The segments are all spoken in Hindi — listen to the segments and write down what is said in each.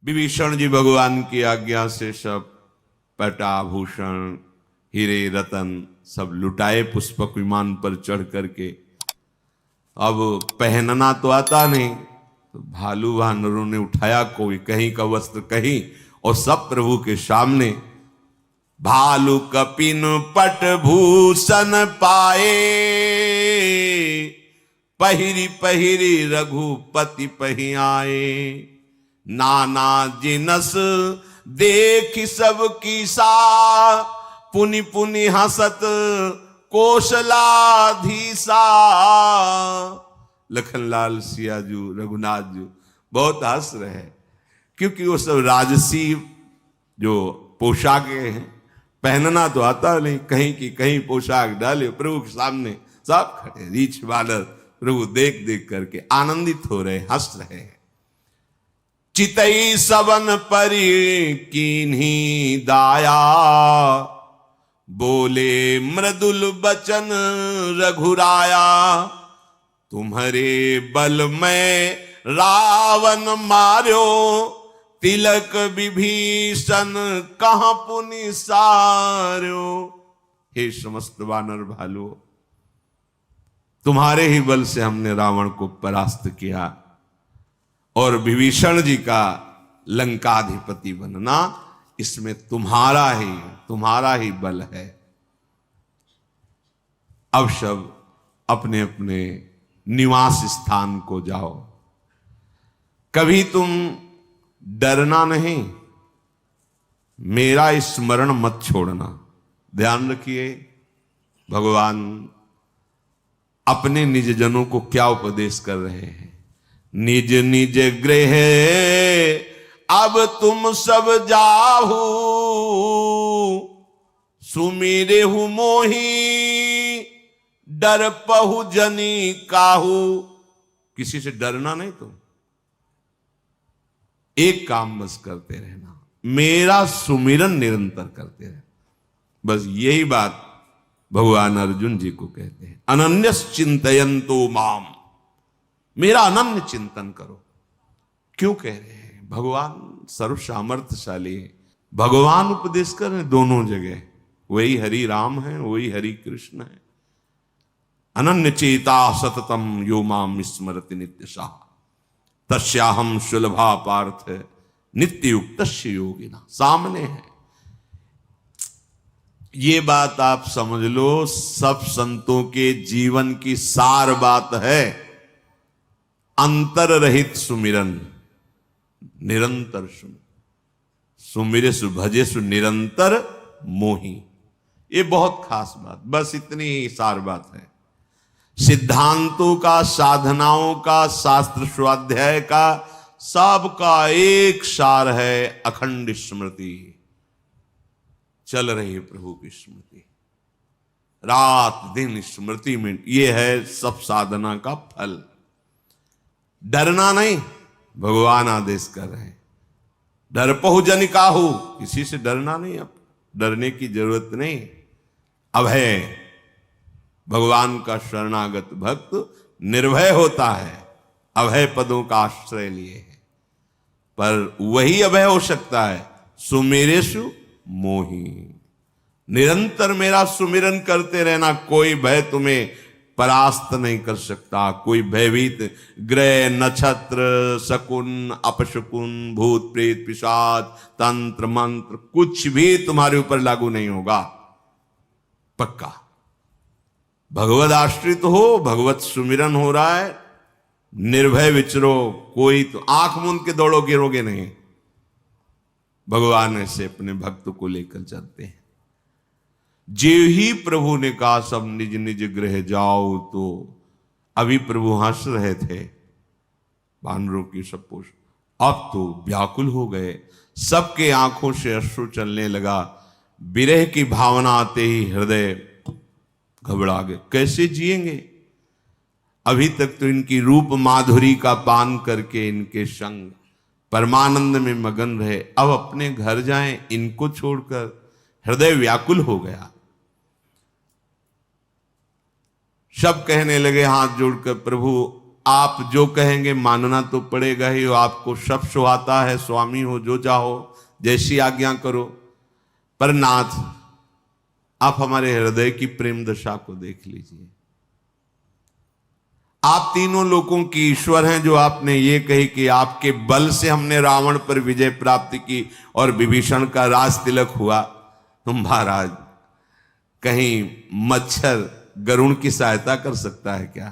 विभीषण जी भगवान की आज्ञा से सब पटाभूषण हीरे रतन सब लुटाए पुष्पक विमान पर चढ़ करके। अब पहनना तो आता नहीं, तो भालू वानरों ने उठाया कोई कहीं का वस्त्र कहीं, और सब प्रभु के सामने भालू कपिन पट भूषण पाए, पहिरी पहिरी रघुपति पही आए। नाना जिनस देख सब कीसा, पुनि पुनि हसत कौशलाधीसा। लखनलाल सियाजू रघुनाथ जू बहुत हंस रहे हैं, क्योंकि वो सब राजसी जो पोशाकें हैं, पहनना तो आता नहीं, कहीं की कहीं पोशाक डाले प्रभु के सामने सब खड़े रीछ बालर प्रभु देख देख करके आनंदित हो रहे, हंस रहे हैं। चितई सबन परि कीन्ही दाया, बोले मृदुल बचन रघुराया। तुम्हारे बल में रावण मार्यो, तिलक विभीषण कहां पुनि सार्यो। हे समस्त वानर भालुओं, तुम्हारे ही बल से हमने रावण को परास्त किया, और विभीषण जी का लंकाधिपति बनना इसमें तुम्हारा ही बल है। अब सब अपने अपने निवास स्थान को जाओ। कभी तुम डरना नहीं, मेरा स्मरण मत छोड़ना। ध्यान रखिए, भगवान अपने निज जनों को क्या उपदेश कर रहे हैं। निज निज गृह अब तुम सब जाहू, सुमिरे हु मोही डर पहु जनी काहू। किसी से डरना नहीं, तुम एक काम बस करते रहना, मेरा सुमिरन निरंतर करते रहना। बस यही बात भगवान अर्जुन जी को कहते हैं, अनन्यस चिंतयन्तो माम, मेरा अनन्य चिंतन करो। क्यों कह रहे हैं? भगवान सर्व सामर्थ्यशाली है, भगवान उपदेश कर रहे हैं दोनों जगह, वही हरि राम है, वही हरि कृष्ण है। अनन्य चेता सततम यो माम स्मरति नित्यशः, तस्याहम सुलभा पार्थ नित्य युक्तस्य योगिना। सामने है ये बात, आप समझ लो, सब संतों के जीवन की सार बात है। अंतर रहित सुमिरन, निरंतर सुमिरे सु भजे सु निरंतर मोही। ये बहुत खास बात, बस इतनी ही सार बात है। सिद्धांतों का, साधनाओं का, शास्त्र स्वाध्याय का, सबका एक सार है, अखंड स्मृति। चल रही है प्रभु की स्मृति, रात दिन स्मृति में, ये है सब साधना का फल। डरना नहीं, भगवान आदेश कर रहे हैं, डर पहु जन काहू, किसी से डरना नहीं, अब डरने की जरूरत नहीं। अभय, भगवान का शरणागत भक्त निर्भय होता है, अभय पदों का आश्रय लिए है। पर वही अभय हो सकता है सुमेरेषु मोही, निरंतर मेरा सुमिरन करते रहना, कोई भय तुम्हें परास्त नहीं कर सकता। कोई भयभीत ग्रह नक्षत्र शकुन अपशकुन भूत प्रेत पिशाच तंत्र मंत्र कुछ भी तुम्हारे ऊपर लागू नहीं होगा, पक्का। भगवद आश्रित हो, भगवत सुमिरन हो रहा है, निर्भय विचरो, कोई तो आंख मूंद के दौड़ो गिरोगे नहीं। भगवान ऐसे अपने भक्त को लेकर चलते हैं। जे ही प्रभु ने कहा सब निज निज गृह जाओ, तो अभी प्रभु हंस रहे थे वानरों की सब पोष, अब तो व्याकुल हो गए, सबके आंखों से अश्रु चलने लगा। विरह की भावना आते ही हृदय घबरा गए, कैसे जिएंगे? अभी तक तो इनकी रूप माधुरी का पान करके इनके संग परमानंद में मगन रहे, अब अपने घर जाएं इनको छोड़कर। हृदय व्याकुल हो गया। सब कहने लगे हाथ जोड़कर, प्रभु आप जो कहेंगे मानना तो पड़ेगा ही। आपको सब सुहाता है, स्वामी हो जो चाहो, जैसी आज्ञा करो। पर नाथ, आप हमारे हृदय की प्रेम दशा को देख लीजिए। आप तीनों लोगों की ईश्वर हैं, जो आपने ये कही कि आपके बल से हमने रावण पर विजय प्राप्त की और विभीषण का राज तिलक हुआ। तुम महाराज, कहीं मच्छर गरुण की सहायता कर सकता है क्या?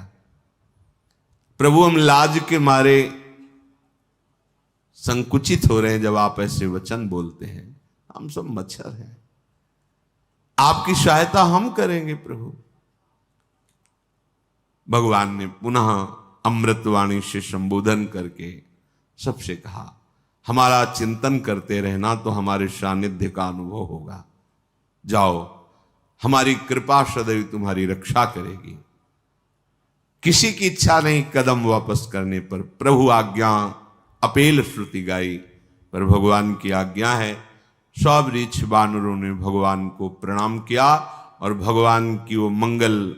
प्रभु, हम लाज के मारे संकुचित हो रहे हैं जब आप ऐसे वचन बोलते हैं। हम सब मच्छर हैं, आपकी सहायता हम करेंगे प्रभु। भगवान ने पुनः अमृतवाणी से संबोधन करके सबसे कहा, हमारा चिंतन करते रहना तो हमारे सानिध्य का अनुभव होगा। जाओ, हमारी कृपा सदैव तुम्हारी रक्षा करेगी। किसी की इच्छा नहीं कदम वापस करने पर। प्रभु आज्ञा अपेल श्रुति गाई, पर भगवान की आज्ञा है। सब रीछ वानरों ने भगवान को प्रणाम किया और भगवान की वो मंगल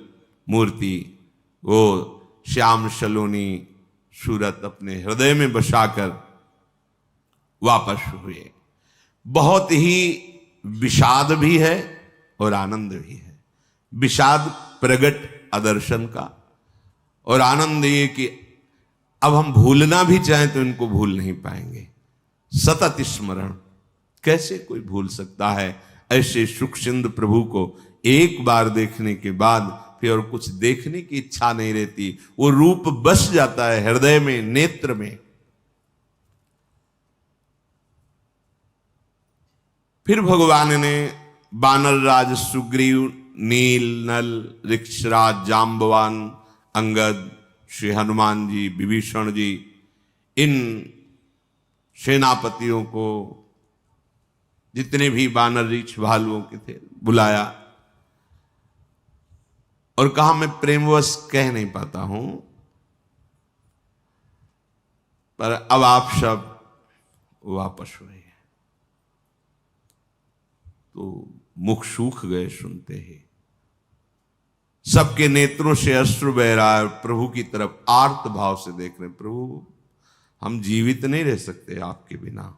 मूर्ति, वो श्याम सलोनी सूरत अपने हृदय में बसाकर वापस हुए। बहुत ही विषाद भी है और आनंद भी है। विषाद प्रगट आदर्शन का, और आनंद ये कि अब हम भूलना भी चाहें तो इनको भूल नहीं पाएंगे। सतत स्मरण, कैसे कोई भूल सकता है ऐसे सुखसिंधु प्रभु को? एक बार देखने के बाद फिर और कुछ देखने की इच्छा नहीं रहती। वो रूप बस जाता है हृदय में, नेत्र में। फिर भगवान ने बानर राज सुग्रीव, नील, नल, ऋक्षराज, जाम्बवान, अंगद, श्री हनुमान जी, विभीषण जी, इन सेनापतियों को, जितने भी बानर रीछ भालुओं के थे, बुलाया और कहा, मैं प्रेमवश कह नहीं पाता हूं, पर अब आप सब वापस हुए। तो मुख सूख गए सुनते ही। सबके नेत्रों से अश्रु बह रहा है, प्रभु की तरफ आर्त भाव से देख रहे हैं। प्रभु, हम जीवित नहीं रह सकते आपके बिना।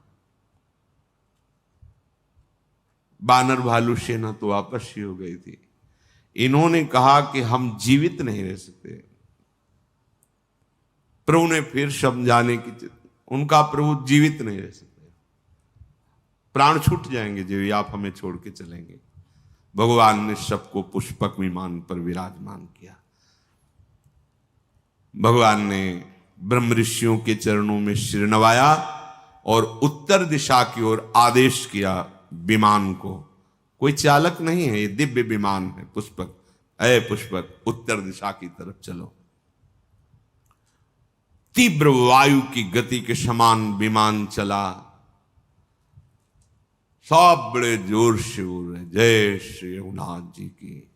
बानर भालू सेना तो वापस ही हो गई थी। इन्होंने कहा कि हम जीवित नहीं रह सकते। प्रभु ने फिर समझाने की, उनका प्रभु जीवित नहीं रह सकते, प्राण छूट जाएंगे जब आप हमें छोड़ के चलेंगे। भगवान ने सबको पुष्पक विमान पर विराजमान किया। भगवान ने ब्रह्म ऋषियों के चरणों में सिर नवाया और उत्तर दिशा की ओर आदेश किया विमान को। कोई चालक नहीं है, ये दिव्य विमान है। पुष्पक, अय पुष्पक, उत्तर दिशा की तरफ चलो। तीव्र वायु की गति के समान विमान चला। सब बड़े जोर से बोल रहे, जय श्री रघुनाथ जी की।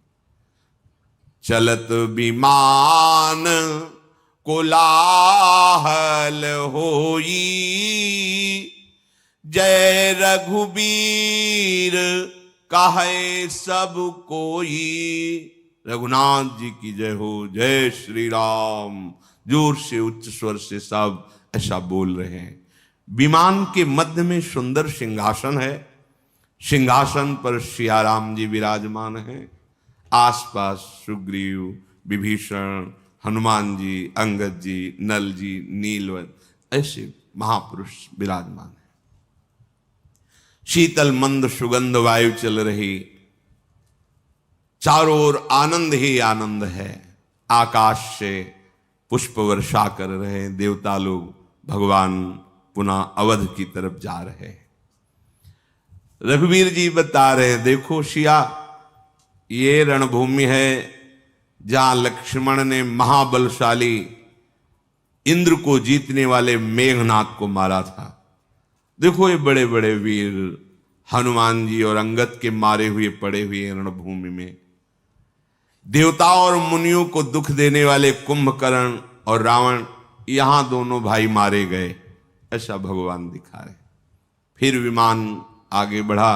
चलत विमान कोलाहल होई, जय रघुबीर कहे सब कोई। रघुनाथ जी की जय हो, जय श्री राम। जोर से उच्च स्वर से सब ऐसा बोल रहे हैं। विमान के मध्य में सुंदर सिंहासन है। सिंहासन पर सियाराम जी विराजमान हैं। आसपास सुग्रीव, विभीषण, हनुमान जी, अंगद जी, नल जी, नीलवत, ऐसे महापुरुष विराजमान हैं। शीतल मंद सुगंध वायु चल रही, चारों ओर आनंद ही आनंद है। आकाश से पुष्प वर्षा कर रहे देवता लोग। भगवान पुनः अवध की तरफ जा रहे हैं। रघुवीर जी बता रहे हैं, देखो सिया, ये रणभूमि है जहां लक्ष्मण ने महाबलशाली इंद्र को जीतने वाले मेघनाथ को मारा था। देखो ये बड़े बड़े वीर हनुमान जी और अंगद के मारे हुए पड़े हुए रणभूमि में। देवताओं और मुनियों को दुख देने वाले कुंभकर्ण और रावण, यहां दोनों भाई मारे गए, ऐसा भगवान दिखा रहे। फिर विमान आगे बढ़ा।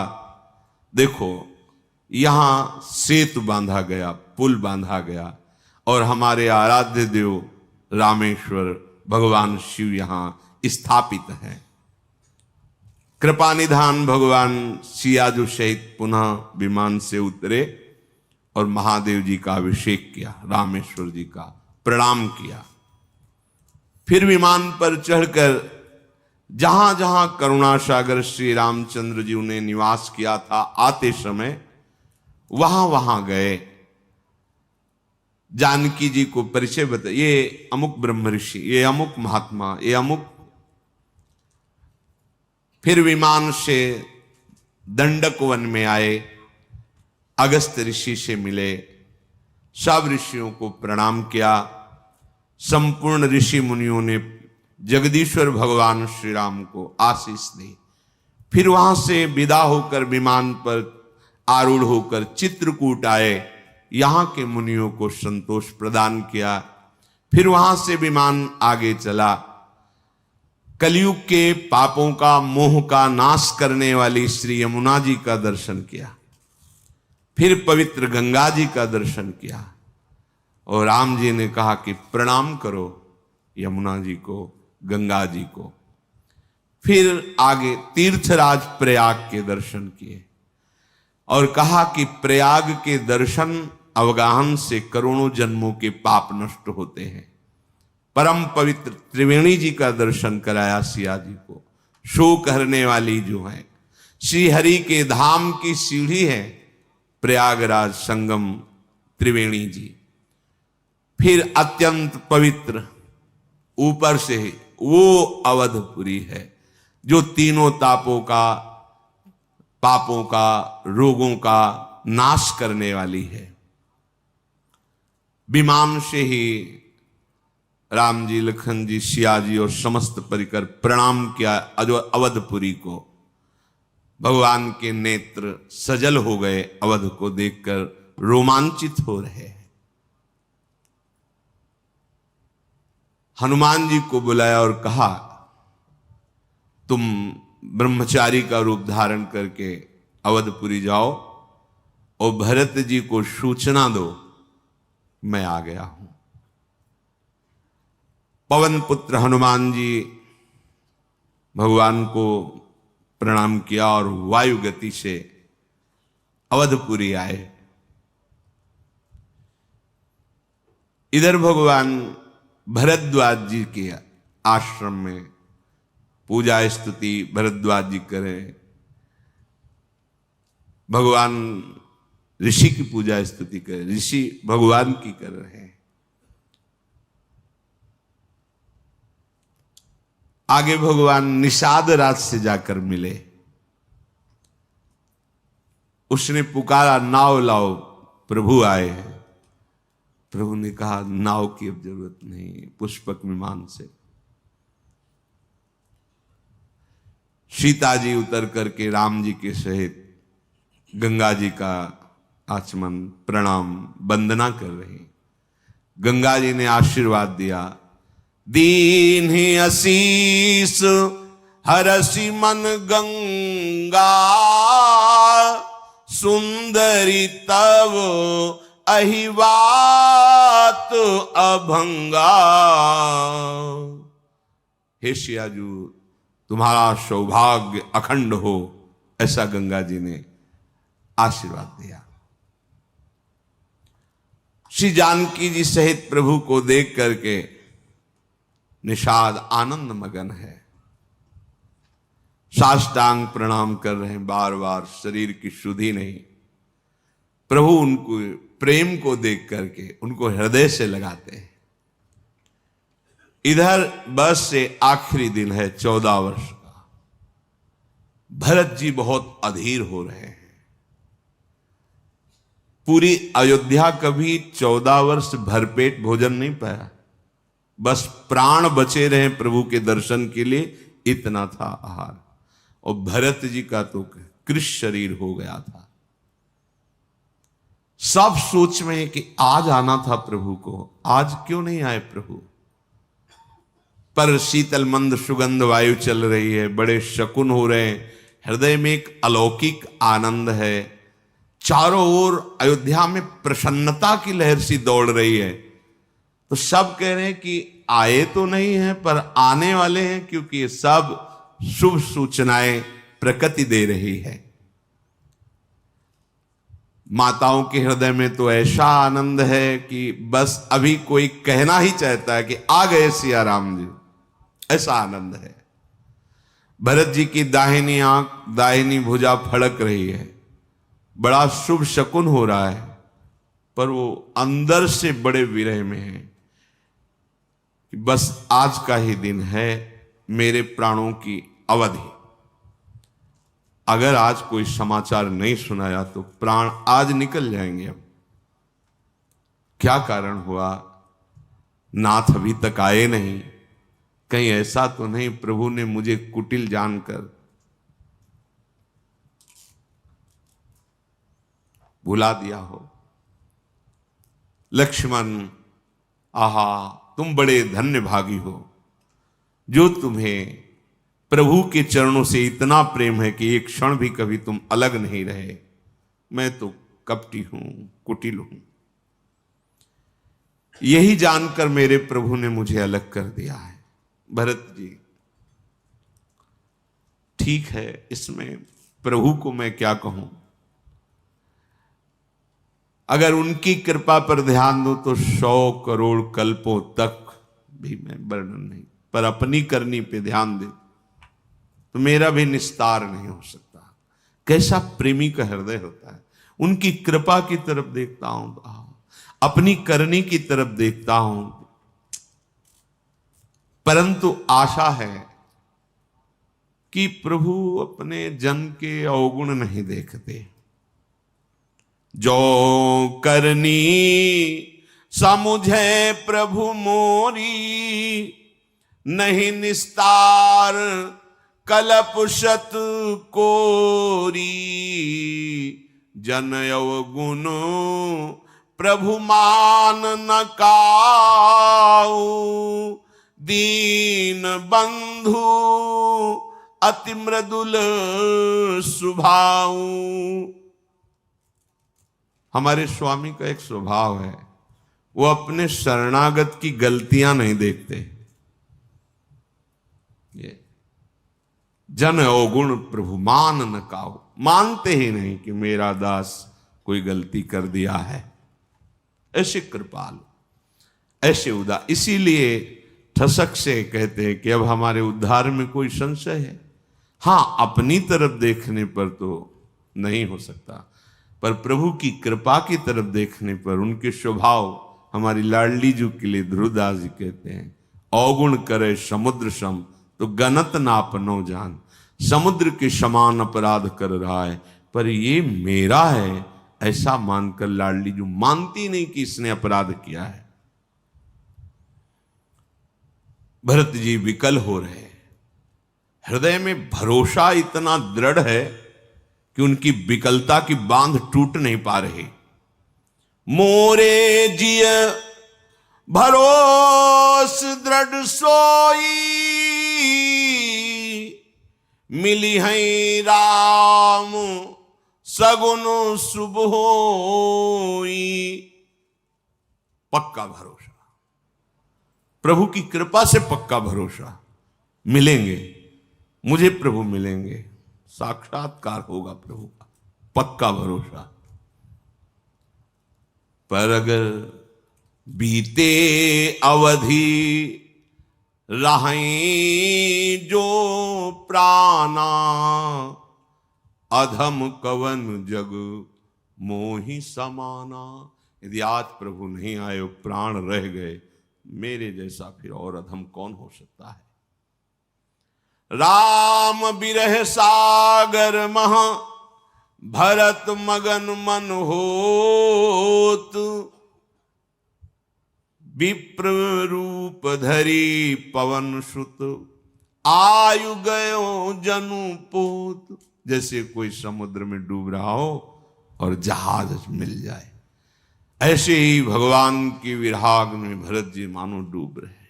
देखो यहां सेतु बांधा गया, पुल बांधा गया, और हमारे आराध्य देव रामेश्वर भगवान शिव यहां स्थापित हैं। कृपा निधान भगवान सियाजू सहित पुनः विमान से उतरे और महादेव जी का अभिषेक किया, रामेश्वर जी का प्रणाम किया। फिर विमान पर चढ़कर जहां जहां करुणा सागर श्री रामचंद्र जी ने निवास किया था, आते समय वहां वहां गए, जानकी जी को परिचय बताया, ये अमुक ब्रह्म ऋषि, ये अमुक महात्मा, ये अमुक। फिर विमान से दंडक वन में आए, अगस्त ऋषि से मिले, सब ऋषियों को प्रणाम किया। संपूर्ण ऋषि मुनियों ने जगदीश्वर भगवान श्री राम को आशीष दी। फिर वहां से विदा होकर विमान पर आरूढ़ होकर चित्रकूट आए, यहां के मुनियों को संतोष प्रदान किया। फिर वहां से विमान आगे चला, कलयुग के पापों का मोह का नाश करने वाली श्री यमुना जी का दर्शन किया। फिर पवित्र गंगा जी का दर्शन किया और राम जी ने कहा कि प्रणाम करो यमुना जी को, गंगा जी को। फिर आगे तीर्थराज प्रयाग के दर्शन किए और कहा कि प्रयाग के दर्शन अवगाहन से करोड़ों जन्मों के पाप नष्ट होते हैं। परम पवित्र त्रिवेणी जी का दर्शन कराया सिया जी को, शोक हरने वाली जो है श्री हरि के धाम की सीढ़ी है प्रयागराज संगम त्रिवेणी जी। फिर अत्यंत पवित्र ऊपर से वो अवधपुरी है जो तीनों तापों का, पापों का, रोगों का नाश करने वाली है। विमान से ही राम जी, लखन जी, सिया जी और समस्त परिकर प्रणाम किया अवधपुरी को। भगवान के नेत्र सजल हो गए, अवध को देखकर रोमांचित हो रहे हैं। हनुमान जी को बुलाया और कहा तुम ब्रह्मचारी का रूप धारण करके अवधपुरी जाओ और भरत जी को सूचना दो मैं आ गया हूं। पवन पुत्र हनुमान जी भगवान को प्रणाम किया और वायु गति से अवधपुरी आए। इधर भगवान भरद्वाज जी के आश्रम में पूजा स्तुति भरद्वाज जी करें, भगवान ऋषि की पूजा स्तुति करें, ऋषि भगवान की कर रहे हैं। आगे भगवान निषाद राज से जाकर मिले, उसने पुकारा नाव लाओ, प्रभु आए हैं। प्रभु ने कहा नाव की अब जरूरत नहीं, पुष्पक विमान से। सीता जी उतर करके राम जी के सहित गंगा जी का आचमन प्रणाम वंदना कर रही। गंगा जी ने आशीर्वाद दिया, दीन ही आशीष हरसि मन गंगा, सुंदरी तव अहिवात अभंगा। हे सियाजू तुम्हारा सौभाग्य अखंड हो, ऐसा गंगा जी ने आशीर्वाद दिया। श्री जानकी जी सहित प्रभु को देख करके निषाद आनंद मगन है, साष्टांग प्रणाम कर रहे हैं बार बार, शरीर की शुद्धि नहीं। प्रभु उनको प्रेम को देख करके उनको हृदय से लगाते हैं। इधर बस से आखिरी दिन है 14 वर्ष का। भरत जी बहुत अधीर हो रहे हैं। पूरी अयोध्या कभी 14 वर्ष भरपेट भोजन नहीं पाया, बस प्राण बचे रहे प्रभु के दर्शन के लिए, इतना था आहार। और भरत जी का तो कृष शरीर हो गया था। सब सोच में है कि आज आना था प्रभु को, आज क्यों नहीं आए प्रभु। पर शीतल मंद सुगंध वायु चल रही है, बड़े शकुन हो रहे हैं, हृदय में एक अलौकिक आनंद है। चारों ओर अयोध्या में प्रसन्नता की लहर सी दौड़ रही है। तो सब कह रहे हैं कि आए तो नहीं हैं पर आने वाले हैं, क्योंकि ये सब शुभ सूचनाएं प्रकृति दे रही है। माताओं के हृदय में तो ऐसा आनंद है कि बस अभी कोई कहना ही चाहता है कि आ गए सिया राम जी, ऐसा आनंद है। भरत जी की दाहिनी आंख, दाहिनी भुजा फड़क रही है, बड़ा शुभ शकुन हो रहा है, पर वो अंदर से बड़े विरह में है कि बस आज का ही दिन है मेरे प्राणों की अवधि। अगर आज कोई समाचार नहीं सुनाया तो प्राण आज निकल जाएंगे। अब क्या कारण हुआ, नाथ अभी तक आए नहीं, कहीं ऐसा तो नहीं प्रभु ने मुझे कुटिल जानकर भुला दिया हो। लक्ष्मण, आहा तुम बड़े धन्य भागी हो जो तुम्हें प्रभु के चरणों से इतना प्रेम है कि एक क्षण भी कभी तुम अलग नहीं रहे। मैं तो कपटी हूं, कुटिल हूं। यही जानकर मेरे प्रभु ने मुझे अलग कर दिया है। भरत जी, ठीक है, इसमें प्रभु को मैं क्या कहूं। अगर उनकी कृपा पर ध्यान दो तो 100 करोड़ कल्पों तक भी मैं वर्णन नहीं, पर अपनी करनी पे ध्यान दे तो मेरा भी निस्तार नहीं हो सकता। कैसा प्रेमी का हृदय होता है। उनकी कृपा की तरफ देखता हूं तो अपनी करनी की तरफ देखता हूं, परंतु आशा है कि प्रभु अपने जन के अवगुण नहीं देखते। जो करनी समुझे प्रभु मोरी, नहीं निस्तार कलप शत कोरी। जन अवगुण प्रभु मान न काऊ, दीन बंधु अति मृदुल सुभाऊ। हमारे स्वामी का एक स्वभाव है, वो अपने शरणागत की गलतियां नहीं देखते। ये जन अवगुण प्रभु मान न काऊ, मानते ही नहीं कि मेरा दास कोई गलती कर दिया है। ऐसे कृपालु, ऐसे उदार। इसीलिए ठसक से कहते हैं कि अब हमारे उद्धार में कोई संशय है। हां, अपनी तरफ देखने पर तो नहीं हो सकता, पर प्रभु की कृपा की तरफ देखने पर उनके स्वभाव। हमारी लाडली जी के लिए ध्रुवदास जी कहते हैं, अवगुण करे समुद्र सम तो गनत नापनो जान। समुद्र के समान अपराध कर रहा है, पर ये मेरा है ऐसा मानकर लाडली जी मानती नहीं कि इसने अपराध किया है। भरत जी विकल हो रहे, हृदय में भरोसा इतना दृढ़ है कि उनकी विकलता की बांध टूट नहीं पा रही। मोरे जिय भरोस दृढ़ सोई, मिली है राम सगुन शुभ होई। पक्का भरोसा, प्रभु की कृपा से पक्का भरोसा। मिलेंगे, मुझे प्रभु मिलेंगे, साक्षात्कार होगा प्रभु का, पक्का भरोसा। पर अगर बीते अवधि रहें जो प्राणा, अधम कवन जग मोहि समाना। यदि आज प्रभु नहीं आए, प्राण रह गए, मेरे जैसा फिर और अधम कौन हो सकता है। राम बिरह सागर महा भरत मगन मन होत। विप्र रूप धरी पवन सुत, आयु गयो जनु पोत। जैसे कोई समुद्र में डूब रहा हो और जहाज मिल जाए, ऐसे ही भगवान की विराग में भरत जी मानो डूब रहे।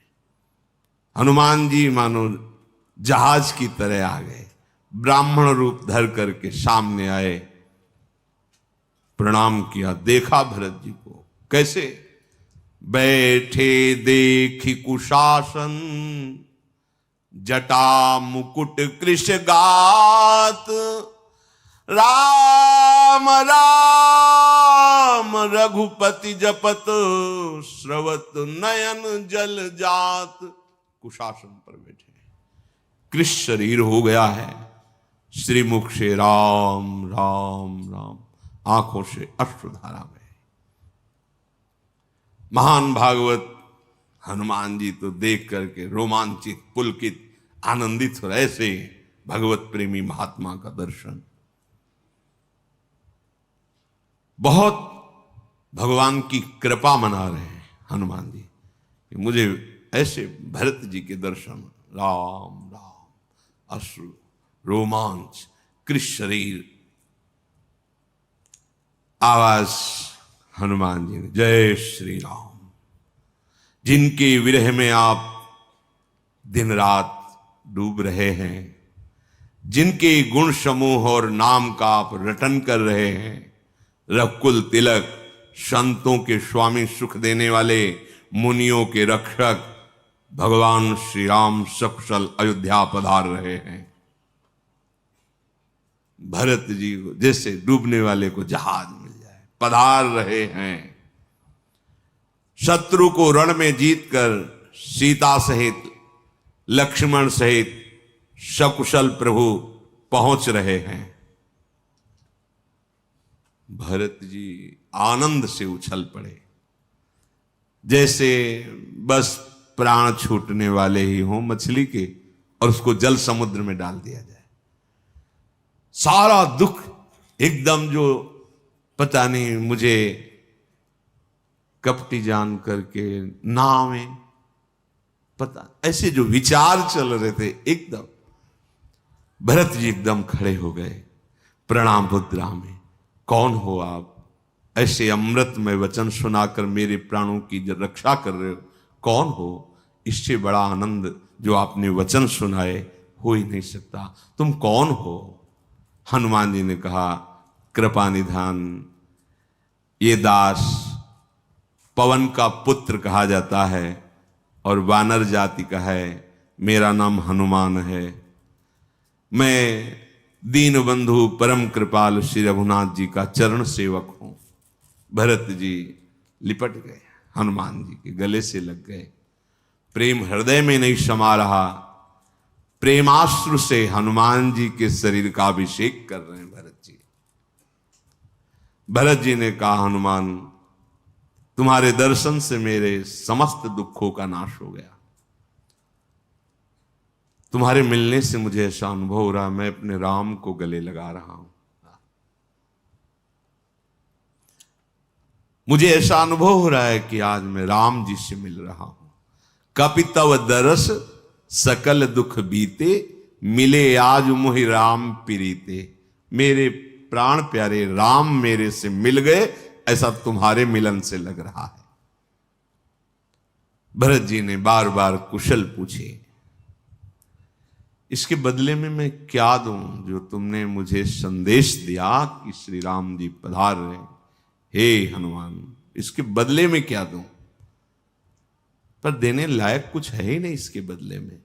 हनुमान जी मानो जहाज की तरह आ गए, ब्राह्मण रूप धर करके सामने आए, प्रणाम किया, देखा भरत जी को कैसे बैठे देखी कुशासन, जटा मुकुट कृष गात, राम राम रघुपति जपत, श्रवत नयन जल जात। कुशासन पर बैठे, कृष शरीर हो गया है, श्रीमुख से राम राम राम, आंखों से अश्रुधारा बहे। महान भागवत हनुमान जी तो देख करके रोमांचित, पुलकित, आनंदित हो रहे। ऐसे भगवत प्रेमी महात्मा का दर्शन, बहुत भगवान की कृपा मना रहे हैं हनुमान जी कि मुझे ऐसे भरत जी के दर्शन, राम राम, अश्रु, रोमांच, कृष शरीर। आवाज हनुमान जी ने, जय श्री राम। जिनके विरह में आप दिन रात डूब रहे हैं, जिनके गुण समूह और नाम का आप रटन कर रहे हैं, रघुकुल तिलक, संतों के स्वामी, सुख देने वाले, मुनियों के रक्षक भगवान श्री राम सकुशल अयोध्या पधार रहे हैं। भरत जी को जैसे डूबने वाले को जहाज मिल जाए, पधार रहे हैं। शत्रु को रण में जीतकर सीता सहित, लक्ष्मण सहित सकुशल प्रभु पहुंच रहे हैं। भरत जी आनंद से उछल पड़े, जैसे बस प्राण छूटने वाले ही हों मछली के, और उसको जल समुद्र में डाल दिया जाए। सारा दुख एकदम, जो पता नहीं मुझे कपटी जान करके नाव में, पता ऐसे जो विचार चल रहे थे, एकदम भरत जी एकदम खड़े हो गए प्रणाम मुद्रा में। कौन हो आप? ऐसे अमृतमय वचन सुनाकर मेरे प्राणों की जो रक्षा कर रहे हो, कौन हो? इससे बड़ा आनंद जो आपने वचन सुनाए हो ही नहीं सकता। तुम कौन हो? हनुमान जी ने कहा, कृपा निधान, ये दास पवन का पुत्र कहा जाता है और वानर जाति का है। मेरा नाम हनुमान है। मैं दीन बंधु परम कृपाल श्री रघुनाथ जी का चरण सेवक हूं। भरत जी लिपट गए, हनुमान जी के गले से लग गए। प्रेम हृदय में नहीं समा रहा, प्रेमाश्रु से हनुमान जी के शरीर का अभिषेक कर रहे हैं भरत जी। भरत जी ने कहा, हनुमान तुम्हारे दर्शन से मेरे समस्त दुखों का नाश हो गया। तुम्हारे मिलने से मुझे ऐसा अनुभव हो रहा, मैं अपने राम को गले लगा रहा हूं। मुझे ऐसा अनुभव हो रहा है कि आज मैं राम जी से मिल रहा हूं। कपि तव दरस सकल दुख बीते, मिले आज मुहि राम प्रीते। मेरे प्राण प्यारे राम मेरे से मिल गए, ऐसा तुम्हारे मिलन से लग रहा है। भरत जी ने बार बार कुशल पूछे, इसके बदले में मैं क्या दूं जो तुमने मुझे संदेश दिया कि श्री राम जी पधार रहे? हे हनुमान, इसके बदले में क्या दूं? पर देने लायक कुछ है ही नहीं इसके बदले में।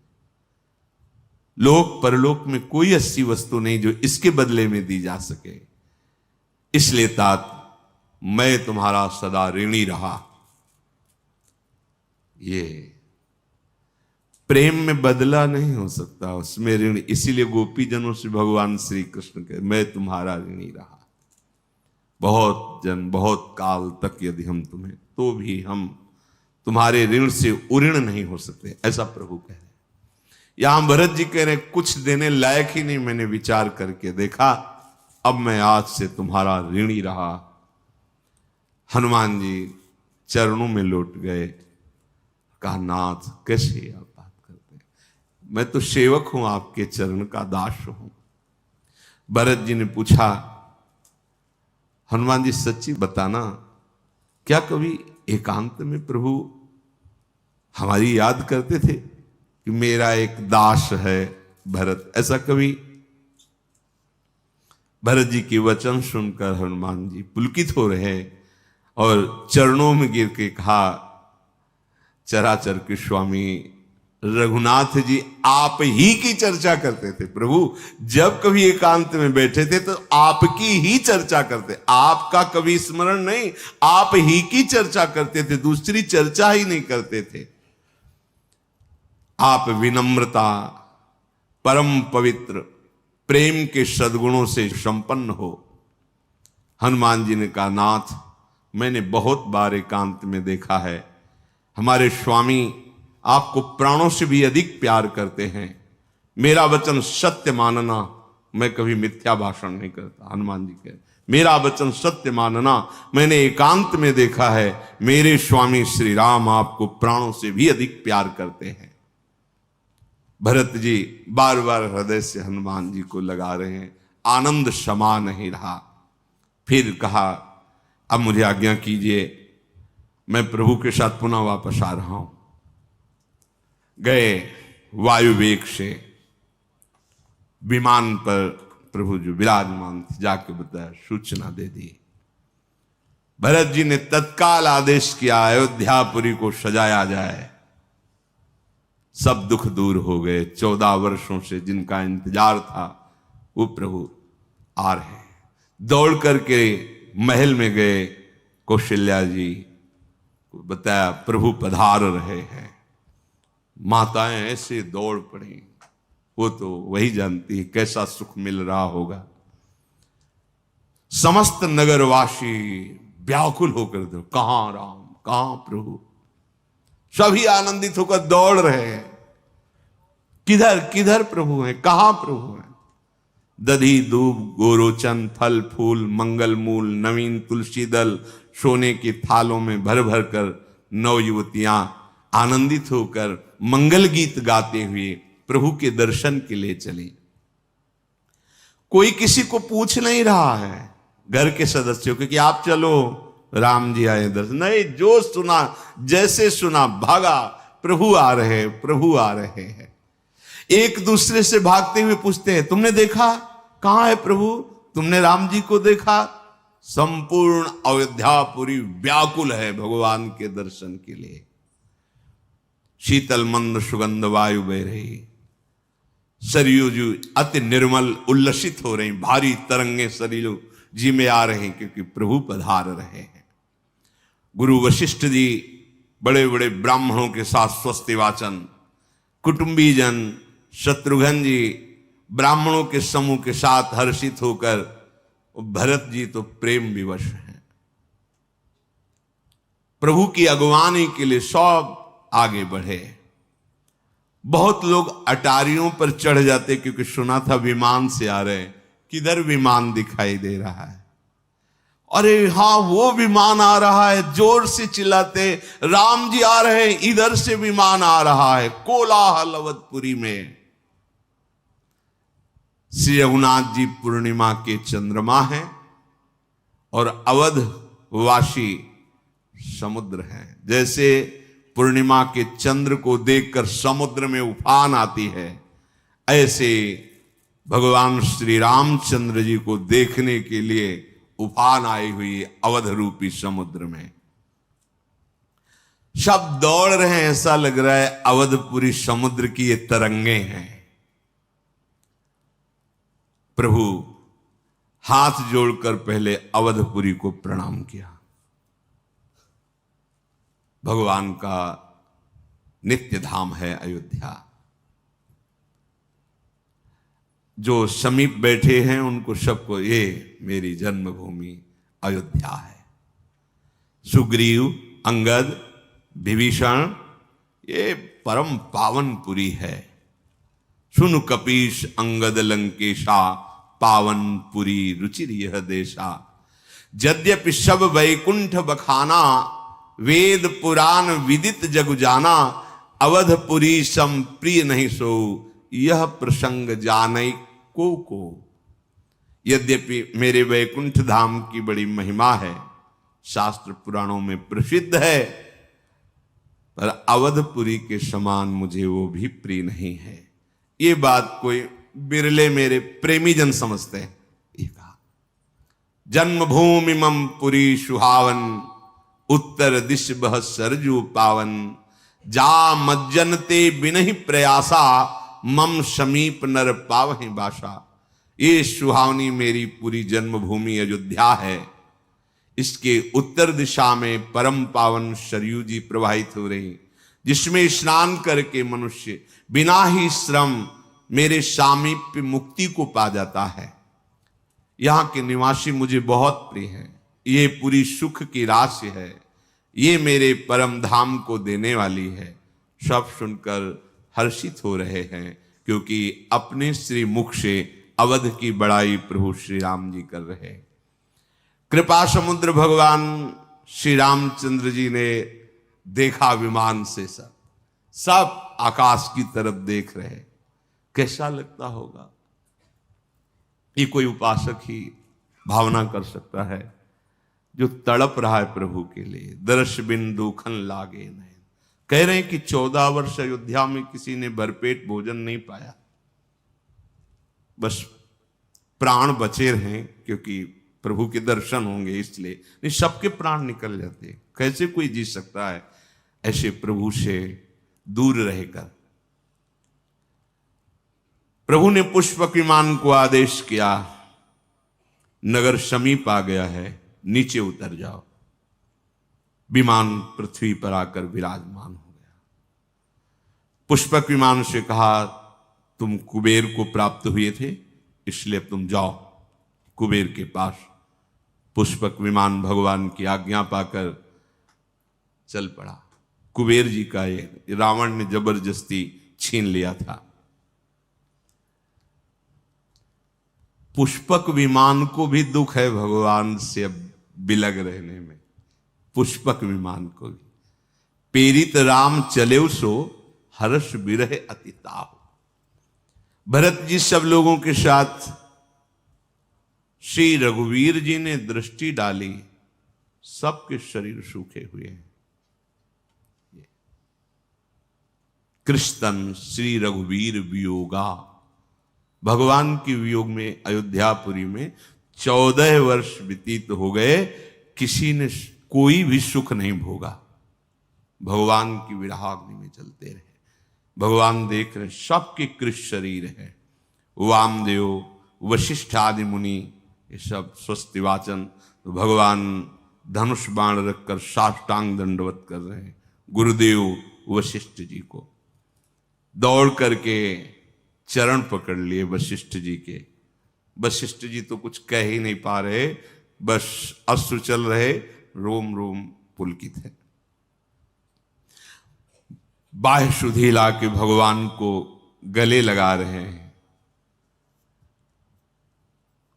लोक परलोक में कोई ऐसी वस्तु नहीं जो इसके बदले में दी जा सके। इसलिए तात मैं तुम्हारा सदा ऋणी रहा। ये प्रेम में बदला नहीं हो सकता, उसमें ऋण। इसीलिए गोपी जनों से भगवान श्री कृष्ण के, मैं तुम्हारा ऋणी रहा। बहुत जन, बहुत काल तक यदि हम तुम्हें, तो भी हम तुम्हारे ऋण से उऋण नहीं हो सकते, ऐसा प्रभु कह रहे। यहां भरत जी कह रहे, कुछ देने लायक ही नहीं, मैंने विचार करके देखा, अब मैं आज से तुम्हारा ऋणी रहा। हनुमान जी चरणों में लौट गए। कहा, नाथ कैसे आप बात करते हैं? मैं तो सेवक हूं, आपके चरण का दास हूं। भरत जी ने पूछा, हनुमान जी सच्ची बताना, क्या कभी एकांत में प्रभु हमारी याद करते थे कि मेरा एक दास है भरत? ऐसा कभी? भरत जी के वचन सुनकर हनुमान जी पुलकित हो रहे और चरणों में गिर के कहा, चराचर के स्वामी रघुनाथ जी आप ही की चर्चा करते थे। प्रभु जब कभी एकांत में बैठे थे तो आपकी ही चर्चा करते, आपका कभी स्मरण नहीं, आप ही की चर्चा करते थे, दूसरी चर्चा ही नहीं करते थे। आप विनम्रता, परम पवित्र, प्रेम के सद्गुणों से संपन्न हो। हनुमान जी ने कहा, नाथ मैंने बहुत बार एकांत में देखा है, हमारे स्वामी आपको प्राणों से भी अधिक प्यार करते हैं। मेरा वचन सत्य मानना, मैं कभी मिथ्या भाषण नहीं करता। हनुमान जी कह, मेरा वचन सत्य मानना, मैंने एकांत में देखा है मेरे स्वामी श्री राम आपको प्राणों से भी अधिक प्यार करते हैं। भरत जी बार बार हृदय से हनुमान जी को लगा रहे हैं, आनंद समा नहीं रहा। फिर कहा, अब मुझे आज्ञा कीजिए, मैं प्रभु के साथ पुनः वापस आ रहा हूं। गए वायु वेग से विमान पर प्रभु जो विराजमान थे, जाके बताया, सूचना दे दी। भरत जी ने तत्काल आदेश किया, अयोध्यापुरी को सजाया जाए। सब दुख दूर हो गए। 14 वर्षों से जिनका इंतजार था वो प्रभु आ रहे हैं। दौड़ करके महल में गए, कौशल्या जी को बताया प्रभु पधार रहे हैं। माताएं ऐसे दौड़ पड़ी, वो तो वही जानती है कैसा सुख मिल रहा होगा। समस्त नगरवासी व्याकुल होकर दो, कहां राम, कहां प्रभु। सभी आनंदित होकर दौड़ रहे हैं, किधर किधर प्रभु हैं, कहां प्रभु हैं। दधी दूब गोरोचन, फल फूल, मंगल मूल, नवीन तुलसी दल सोने की थालों में भर भर कर नौ युवतियां आनंदित होकर मंगल गीत गाते हुए प्रभु के दर्शन के लिए चली। कोई किसी को पूछ नहीं रहा है घर के सदस्यों को कि आप चलो, राम जी आए दर्शन, नहीं, जो सुना जैसे सुना भागा, प्रभु आ रहे हैं, प्रभु आ रहे हैं। एक दूसरे से भागते हुए पूछते हैं, तुमने देखा, कहां है प्रभु, तुमने राम जी को देखा। संपूर्ण अयोध्यापुरी व्याकुल है भगवान के दर्शन के लिए। शीतल मंद सुगंध वायु बह रही, सरयू जी अति निर्मल उल्लसित हो रही, भारी तरंगे सरयू जी में आ रहे हैं क्योंकि प्रभु पधार रहे हैं। गुरु वशिष्ठ जी बड़े बड़े ब्राह्मणों के साथ स्वस्ति वाचन, कुटुंबी जन शत्रुघ्न जी ब्राह्मणों के समूह के साथ हर्षित होकर, भरत जी तो प्रेम विवश हैं। प्रभु की अगवानी के लिए सब आगे बढ़े। बहुत लोग अटारियों पर चढ़ जाते क्योंकि सुना था विमान से आ रहे, किधर विमान दिखाई दे रहा है। अरे हां, वो विमान आ रहा है, जोर से चिल्लाते, राम जी आ रहे हैं, इधर से विमान आ रहा है। कोलाहल अवधपुरी में। श्री रघुनाथ जी पूर्णिमा के चंद्रमा हैं और अवध वासी समुद्र हैं। जैसे पूर्णिमा के चंद्र को देखकर समुद्र में उफान आती है, ऐसे भगवान श्री रामचंद्र जी को देखने के लिए उफान आई हुई अवध रूपी समुद्र में। सब दौड़ रहे हैं, ऐसा लग रहा है अवधपुरी समुद्र की ये तरंगे हैं। प्रभु हाथ जोड़कर पहले अवधपुरी को प्रणाम किया। भगवान का नित्य धाम है अयोध्या। जो समीप बैठे हैं उनको सबको ये मेरी जन्मभूमि अयोध्या है। सुग्रीव, अंगद, विभीषण, ये परम पावनपुरी है। सुन कपीश अंगद लंकेशा, पावनपुरी रुचिर यह देशा। यद्यपि सब वैकुंठ बखाना, वेद पुराण विदित जग जाना। अवधपुरी सम प्रिय नहीं सो, यह प्रसंग जानई को। यद्यपि मेरे वैकुंठ धाम की बड़ी महिमा है, शास्त्र पुराणों में प्रसिद्ध है, पर अवधपुरी के समान मुझे वो भी प्रिय नहीं है। ये बात कोई बिरले मेरे प्रेमी जन समझते हैं। ये कहा, जन्मभूमि मम पुरी सुहावन, उत्तर दिश बह सरजू पावन। जा मज्जनते बिनहि प्रयासा मम समीप नर पावहि बासा। ये सुहावनी मेरी पूरी जन्मभूमि अयोध्या है। इसके उत्तर दिशा में परम पावन सरयू जी प्रवाहित हो रही, जिसमें स्नान करके मनुष्य बिना ही श्रम मेरे सामीप्य मुक्ति को पा जाता है। यहाँ के निवासी मुझे बहुत प्रिय हैं। ये पूरी सुख की राशि है, ये मेरे परम धाम को देने वाली है। सब सुनकर हर्षित हो रहे हैं, क्योंकि अपने श्री मुख से अवध की बड़ाई प्रभु श्री राम जी कर रहे हैं। कृपा समुद्र भगवान श्री रामचंद्र जी ने देखा विमान से, सब आकाश की तरफ देख रहे। कैसा लगता होगा? ये कोई उपासक ही भावना कर सकता है, जो तड़प रहा है प्रभु के लिए। दर्श बिन दुखन लागे नयन। कह रहे हैं कि 14 वर्ष अयोध्या में किसी ने भरपेट भोजन नहीं पाया, बस प्राण बचे रहे, क्योंकि प्रभु के दर्शन होंगे इसलिए। नहीं, सबके प्राण निकल जाते। कैसे कोई जी सकता है ऐसे प्रभु से दूर रहकर? प्रभु ने पुष्पक विमान को आदेश किया, नगर समीप आ गया है, नीचे उतर जाओ। विमान पृथ्वी पर आकर विराजमान हो गया। पुष्पक विमान से कहा, तुम कुबेर को प्राप्त हुए थे, इसलिए तुम जाओ कुबेर के पास। पुष्पक विमान भगवान की आज्ञा पाकर चल पड़ा। कुबेर जी का ये रावण ने जबरदस्ती छीन लिया था। पुष्पक विमान को भी दुख है भगवान से अब बिलग रहने में। पुष्पक विमान को भी पेरित राम चले सो हर्ष बिरह अतिताह। भरत जी सब लोगों के साथ श्री रघुवीर जी ने दृष्टि डाली, सबके शरीर सूखे हुए हैं। कृष्णन श्री रघुवीर वियोगा। भगवान के वियोग में अयोध्यापुरी में 14 वर्ष व्यतीत हो गए, किसी ने कोई भी सुख नहीं भोगा। भगवान की विरहाग्नि में चलते रहे। भगवान देख रहे, सबके कृष्ण शरीर है। वामदेव, वशिष्ठ आदि मुनि, ये सब स्वस्ति वाचन। तो भगवान धनुष बाण रखकर साष्टांग दंडवत कर रहे हैं गुरुदेव वशिष्ठ जी को। दौड़ करके चरण पकड़ लिए वशिष्ठ जी के। वशिष्ठ जी तो कुछ कह ही नहीं पा रहे, बस अश्रु चल रहे, रोम रोम पुलकित है। बाह्य सुधी ला के भगवान को गले लगा रहे हैं।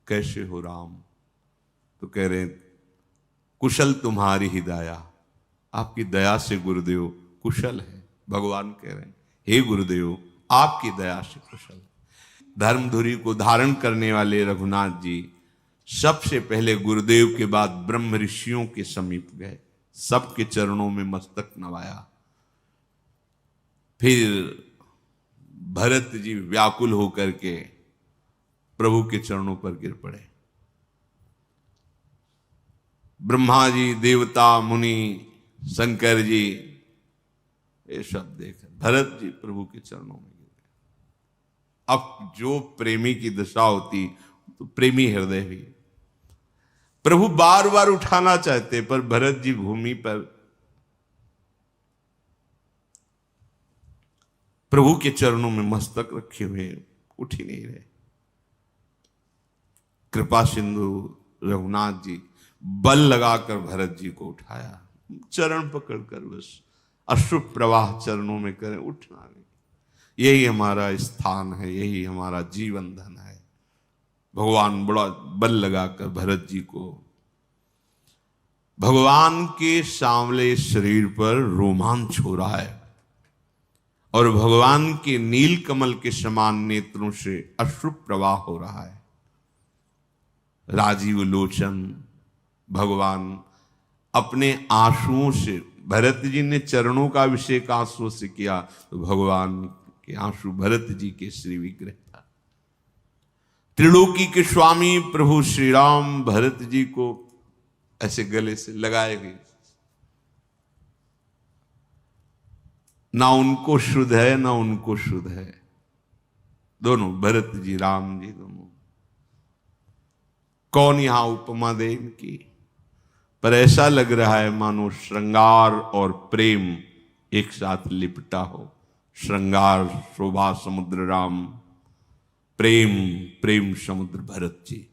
कैसे हो राम? तो कह रहे कुशल तुम्हारी ही दया। आपकी दया से गुरुदेव कुशल है। भगवान कह रहे हैं, हे गुरुदेव आपकी दया से कुशल। धर्मधुरी को धारण करने वाले रघुनाथ जी सबसे पहले गुरुदेव के बाद ब्रह्म ऋषियों के समीप गए, सबके चरणों में मस्तक नवाया। फिर भरत जी व्याकुल होकर के प्रभु के चरणों पर गिर पड़े। ब्रह्मा जी, देवता, मुनि, शंकर जी, ये सब देख भरत जी प्रभु के चरणों में गिर गए। अब जो प्रेमी की दशा होती तो प्रेमी हृदय भी। प्रभु बार बार उठाना चाहते, पर भरत जी भूमि पर प्रभु के चरणों में मस्तक रखे हुए उठ ही नहीं रहे। कृपा सिंधु रघुनाथ जी बल लगाकर भरत जी को उठाया, चरण पकड़कर बस अश्रु प्रवाह चरणों में करें, उठना नहीं। यही हमारा स्थान है, यही हमारा जीवन धन है। भगवान बड़ा बल लगाकर भरत जी को, भगवान के सांवले शरीर पर रोमांच हो रहा है और भगवान के नील कमल के समान नेत्रों से अश्रु प्रवाह हो रहा है। राजीव लोचन भगवान अपने आंसुओं से, भरत जी ने चरणों का अभिषेक आंसुओं से किया, तो भगवान के आंसू भरत जी के श्री विग्रह था। त्रिलोकी के स्वामी प्रभु श्री राम भरत जी को ऐसे गले से लगाए गए। ना उनको शुद्ध है ना उनको शुद्ध है, दोनों भरत जी राम जी दोनों। कौन यहां उपमा दे इनकी, पर ऐसा लग रहा है मानो श्रृंगार और प्रेम एक साथ लिपटा हो। श्रृंगार शोभा समुद्र राम, प्रेम प्रेम समुद्र भरत जी।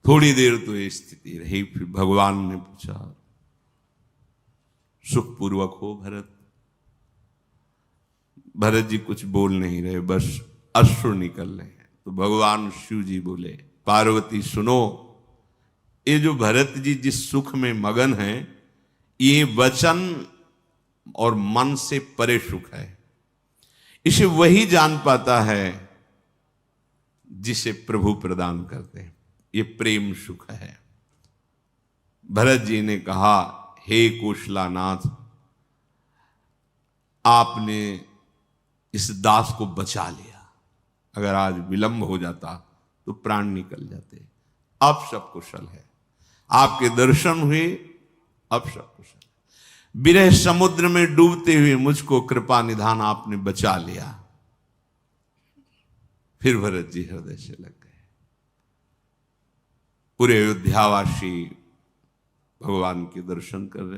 थोड़ी देर तो ये स्थिति रही, फिर भगवान ने पूछा सुखपूर्वक हो भरत। भरत जी कुछ बोल नहीं रहे, बस अश्रु निकल रहे हैं। तो भगवान शिव जी बोले पार्वती सुनो, ये जो भरत जी जिस सुख में मगन हैं, ये वचन और मन से परे सुख है। इसे वही जान पाता है जिसे प्रभु प्रदान करते हैं, ये प्रेम सुख है। भरत जी ने कहा हे कौशलानाथ, आपने इस दास को बचा लिया, अगर आज विलंब हो जाता तो प्राण निकल जाते। अब सब कुशल है, आपके दर्शन हुए, अब सब कुशल। विरह समुद्र में डूबते हुए मुझको कृपा निधान आपने बचा लिया। फिर भरत जी हृदय से लग गए। पूरे अयोध्यावासी भगवान के दर्शन कर रहे।